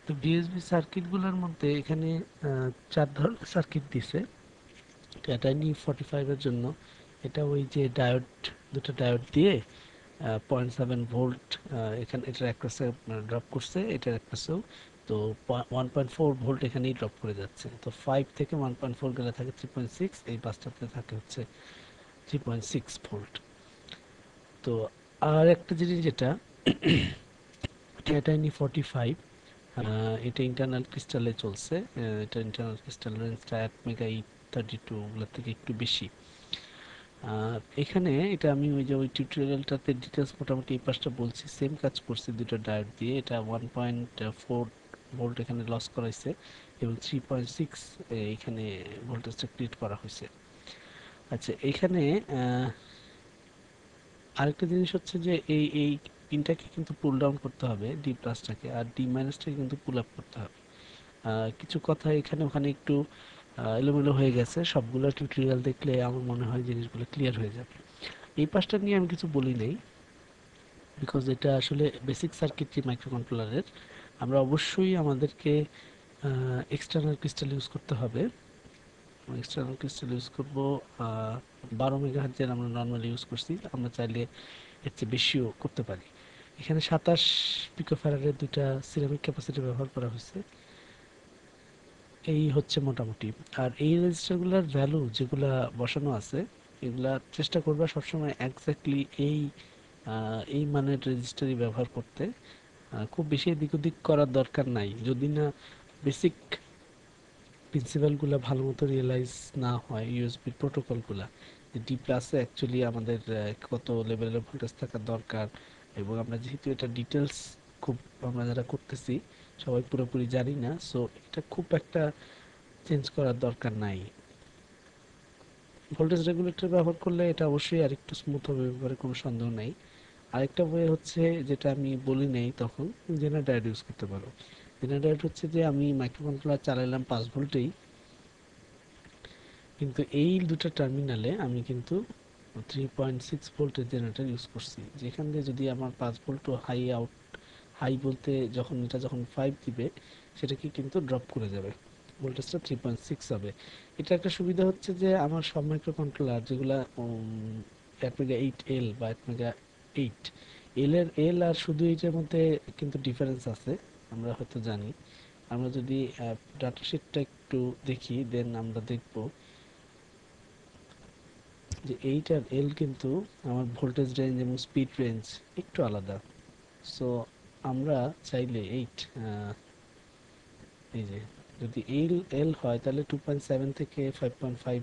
তো ডিএসবি সার্কিটগুলোর মধ্যে এখানে চার ধরনের সার্কিট দিছে। ক্যাটাইনি 45 এর জন্য এটা ওই যে ডায়োড, দুটো ডায়োড দিয়ে 0.7 ভোল্ট এখানে এটার একপাশে ড্রপ করছে, এটার একপাশেও। তো 1.4 ভোল্ট এখানেই ড্রপ করে যাচ্ছে। তো 5 থেকে 1.4 গেলে থাকে 3.6, এই পাঁচটাতে থাকে হচ্ছে 3.6 ভোল্ট। তো আর একটা জিনিস যেটা ক্যাটাইনি 45, এটা ইন্টারনাল ক্রিস্টালে চলছে। এটা ইন্টারনাল ক্রিস্টাল রেঞ্জটা 1 মেগা 832 ওগুলোর থেকে একটু বেশি। আর এখানে এটা আমি ওই যে ওই টিউটোরিয়ালটাতে ডিটেলস মোটামুটি এই পাশটা বলছি, সেম কাজ করছে দুটো ডায়োড দিয়ে। এটা 1.4 ভোল্ট এখানে লস করাইছে এবং 3.6 এখানে ভোল্টেজটা ক্রিয়েট করা হয়েছে। আচ্ছা, এখানে আরেকটা জিনিস হচ্ছে যে এই এই পিনটাকে কিন্তু পুল ডাউন করতে হবে, ডি প্লাসটাকে, আর ডি মাইনাসটাকে কিন্তু পুল আপ করতে হবে। কিছু কথা এখানে ওখানে একটু এলোমেলো হয়ে গেছে, সবগুলো টিউটোরিয়াল দেখলে আমার মনে হয় জিনিসগুলো ক্লিয়ার হয়ে যাবে। এই পাশটা নিয়ে আমি কিছু বলি নাই, বিকজ এটা আসলে বেসিক সার্কিটরি মাইক্রোকন্ট্রোলারের। আমরা অবশ্যই আমাদেরকে এক্সটার্নাল ক্রিস্টাল ইউজ করতে হবে। এক্সটার্নাল ক্রিস্টাল ইউজ করবো 12 মেগাহার্জের আমরা নর্মালি ইউজ করছি, আমরা চাইলে এর চেয়ে বেশিও করতে পারি। এখানে 27 পিকোফ্যারাডের দুইটা সিরামিক ক্যাপাসিটি ব্যবহার করা হয়েছে। এই হচ্ছে মোটামুটি। আর এই রেজিস্টারগুলোর ভ্যালু যেগুলা বসানো আছে, এগুলা চেষ্টা করবা সবসময় এক্স্যাক্টলি এই মানের রেজিস্টারই ব্যবহার করতে। খুব বেশি এদিক ওদিক করার দরকার নাই, যদি না বেসিক প্রিন্সিপালগুলো ভালো মতো রিয়েলাইজ না হয়, ইউএসবি প্রোটোকলগুলা, যে ডি প্লাসে অ্যাকচুয়ালি আমাদের কত লেভেলের ভোল্টেজ থাকা দরকার। এবং আমরা যেহেতু এটা ডিটেলস খুব, আমরা যারা করতেছি সবাই পুরোপুরি জানি না, সো এটা খুব একটা চেঞ্জ করার দরকার নাই। ভোল্টেজ রেগুলেটর ব্যবহার করলে এটা অবশ্যই আরেকটু স্মুথ হবে, ব্যাপারে কোনো সন্দেহ নাই। আরেকটা ওয়ে হচ্ছে, যেটা আমি বলি নাই তখন, জেনারেটর ইউজ করতে পারো। জেনারেটর হচ্ছে যে আমি মাইক্রোকন্ট্রোলার চালাইলাম 5 ভোল্টেই, কিন্তু এই দুটো টার্মিনালে আমি কিন্তু 3.6 ভোল্টের জেনারেটর ইউজ করছি, যেখান দিয়ে যদি আমার 5 ভোল্ট হাই আউট, হাই বলতে যখন এটা যখন 5 দিবে সেটাকে কিন্তু ড্রপ করে যাবে, ভোল্টেজটা 3.6 হবে। এটা একটা সুবিধা হচ্ছে যে আমার সব মাইক্রো কন্ট্রোলার যেগুলা 8 মেগা 8 এল বা 8 মেগা 8 এল এর এল আর শুধু এইটার মধ্যে কিন্তু ডিফারেন্স আছে, আমরা হয়তো জানি। আমরা যদি ডাটা শিটটা একটু দেখি, দেন আমরা দেখব যে 8 আর এল কিন্তু আমার ভোল্টেজ রেঞ্জ এবং স্পিড রেঞ্জ একটু আলাদা। সো আমরা চাইলে 8, এই যে যদি এল এল হয় তাহলে 2.7 থেকে 5.5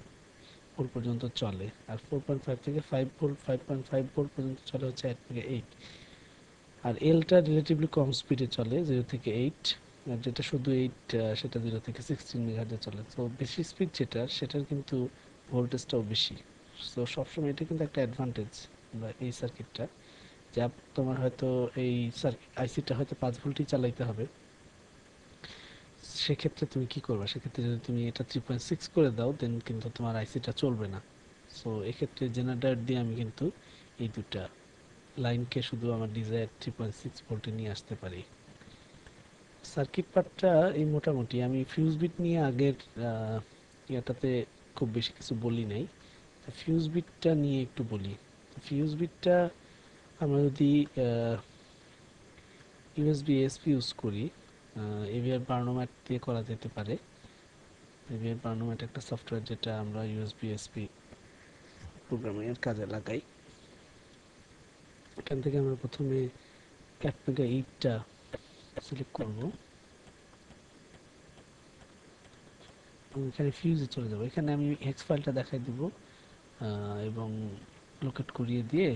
ভোল্ট পর্যন্ত চলে, আর 4.5 থেকে 5 ভোল্ট, 5.5 ভোল্ট পর্যন্ত চলে হচ্ছে 8 থেকে 8। আর এলটা রিলেটিভলি কম স্পিডে চলে, 0 থেকে 8। আর যেটা শুধু 8, সেটা 0 থেকে 16 মেগাহার্টজে চলে। তো বেশি স্পিড যেটার, সেটার কিন্তু ভোল্টেজটাও বেশি। সো সবসময় এটা কিন্তু একটা অ্যাডভান্টেজ বা এই সার্কিটটা, যা তোমার হয়তো এই আইসিটা হয়তো 5 ভোল্টই চালাইতে হবে। সেক্ষেত্রে তুমি কি করবে, সেক্ষেত্রে যদি তুমি এটা 3.6 করে দাও, দেন কিন্তু তোমার আইসিটা চলবে না। সো এক্ষেত্রে জেনারেটর দিয়ে আমি কিন্তু এই দুটা লাইনকে শুধু আমার ডিজায়ার 3.6 ভোল্টে নিয়ে আসতে পারি। সার্কিট পার্টটা এই মোটামুটি। আমি ফিউজ বিট নিয়ে আগের ইয়াটাতে খুব বেশি কিছু বলি নাই, ফিউজ বিটটা নিয়ে একটু বলি। ফিউজ বিটটা আমরা যদি ইউএসবি এসপি ইউজ করি, এভিআর বার্নোম্যাট দিয়ে করা যেতে পারে। এভিআর বার্নোম্যাট একটা সফটওয়্যার যেটা আমরা ইউএসবি এসপি প্রোগ্রামিংয়ের কাজে লাগাই। এখান থেকে আমরা প্রথমে ক্যাটমেগা 8টা সিলেক্ট করব, এখানে ফিউজে চলে যাব। এখানে আমি হেক্স ফাইলটা দেখাই দিব এবং লোকেট করিয়ে দিয়ে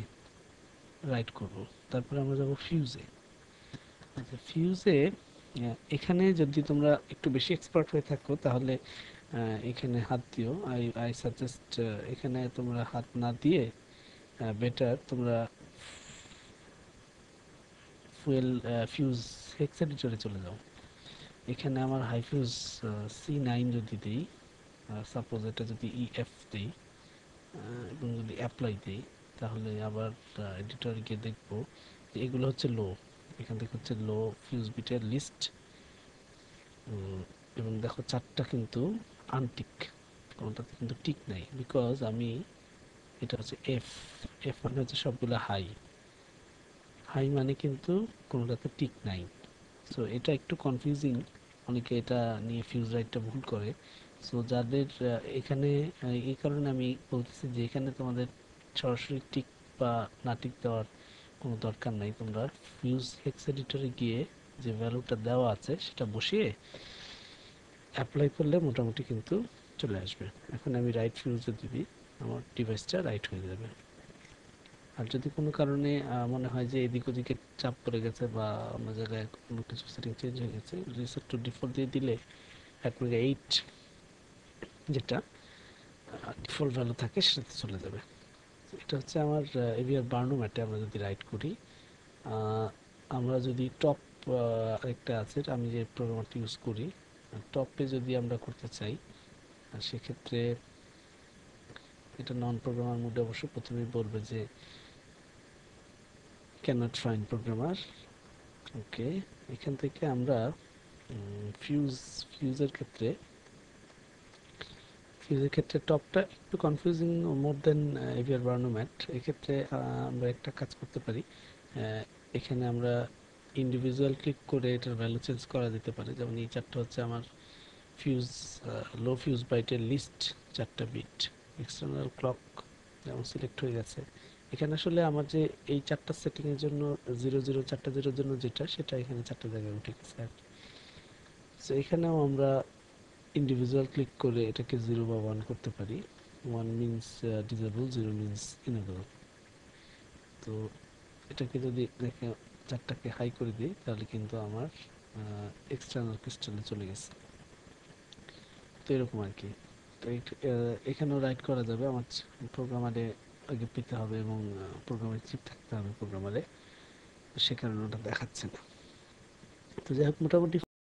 রাইট করব। তারপরে আমরা যাব ফিউজে। আচ্ছা, ফিউজে এখানে যদি তোমরা একটু বেশি এক্সপার্ট হয়ে থাকো তাহলে এখানে হাত দিও। আই আই সাজেস্ট এখানে তোমরা হাত না দিয়ে বেটার তোমরা ফুয়েল ফিউজ হেক্স এডিটরে চলে যাও। এখানে আমার হাই ফিউজ C9 যদি দিই, সাপোজ এটা যদি EF দিই এবং যদি অ্যাপ্লাই দিই, তাহলে আবার এডিটরে গিয়ে দেখবো যে এগুলো হচ্ছে লো। এখান থেকে হচ্ছে লো ফিউজ বিটের লিস্ট, উম, এবং দেখো চারটা কিন্তু আনটিক, কোনটাতে কিন্তু টিক নাই, বিকজ আমি এটা হচ্ছে এফ, এফ মানে হচ্ছে সবগুলো হাই, হাই মানে কিন্তু কোনোটাতে টিক নাই। সো এটা একটু কনফিউজিং, অনেকে এটা নিয়ে ফিউজ রাইটটা ভুল করে। সো যাদের এখানে এই কারণে আমি বলতেছি যে এখানে তোমাদের সরাসরি টিক বা না টিক দেওয়ার কোনো দরকার নাই, তোমরা ফিউজ হেক্স এডিটরে গিয়ে যে ভ্যালুটা দেওয়া আছে সেটা বসিয়ে অ্যাপ্লাই করলে মোটামুটি কিন্তু চলে আসবে। এখন আমি রাইট ফিউজে দিবি, আমার ডিভাইসটা রাইট হয়ে যাবে। আর যদি কোনো কারণে মনে হয় যে এদিক ওদিকে চাপ পড়ে গেছে বা অন্য জায়গায় কোনো কিছু সেটিং চেঞ্জ হয়ে গেছে, রিসেট টু ডিফল্ট দিয়ে দিলে 8 যেটা ডিফল্ট ভ্যালু থাকে সেটাতে চলে যাবে। এটা হচ্ছে আমার এভিআর বার্নো ম্যাটে আমরা যদি রাইট করি, আহ, আমরা যদি টপ আরেকটা আছে, আমি যে প্রোগ্রামারটি ইউজ করি, টপে যদি আমরা করতে চাই, সেক্ষেত্রে এটা নন প্রোগ্রামার মোডে অবশ্য প্রথমেই বলবে যে ক্যানট ফাইন্ড প্রোগ্রামার। ওকে, এখান থেকে আমরা ফিউজ ফিউজের ক্ষেত্রে ফিউজের ক্ষেত্রে টপটা একটু কনফিউজিং মোর দেন এভিআর বার্নো ম্যাট। এক্ষেত্রে আমরা একটা কাজ করতে পারি, এখানে আমরা ইন্ডিভিজুয়াল ক্লিক করে এটার ভ্যালু চেঞ্জ করা যেতে পারে। যেমন এই চারটা হচ্ছে আমার ফিউজ, লো ফিউজ বাইটের লিস্ট, চারটা বিট। এক্সটার্নাল ক্লক যেমন সিলেক্ট হয়ে গেছে, এখানে আসলে আমার যে এই চারটা সেটিংয়ের জন্য 00 চারটা জিরোর জন্য যেটা, সেটা এখানে চারটা জায়গায় উঠে গেছে আর কি। সো এখানেও আমরা ইন্ডিভিজুয়াল ক্লিক করে এটাকে 0 বা 1 করতে পারি। 1 মিনস ডিসেবল, 0 মিনস ইনেবল। তো এটাকে যদি দেখে চারটাকে হাই করে দিই, তাহলে কিন্তু আমার এক্সটার্নাল ক্রিস্টালে চলে গেছে। তো এরকম আর কি। তো এখানেও রাইট করা যাবে, আমার প্রোগ্রামারে আগে পেতে হবে এবং প্রোগ্রামের চিপ থাকতে হবে প্রোগ্রামারে, সে কারণে ওটা দেখাচ্ছে না। তো যাই হোক, মোটামুটি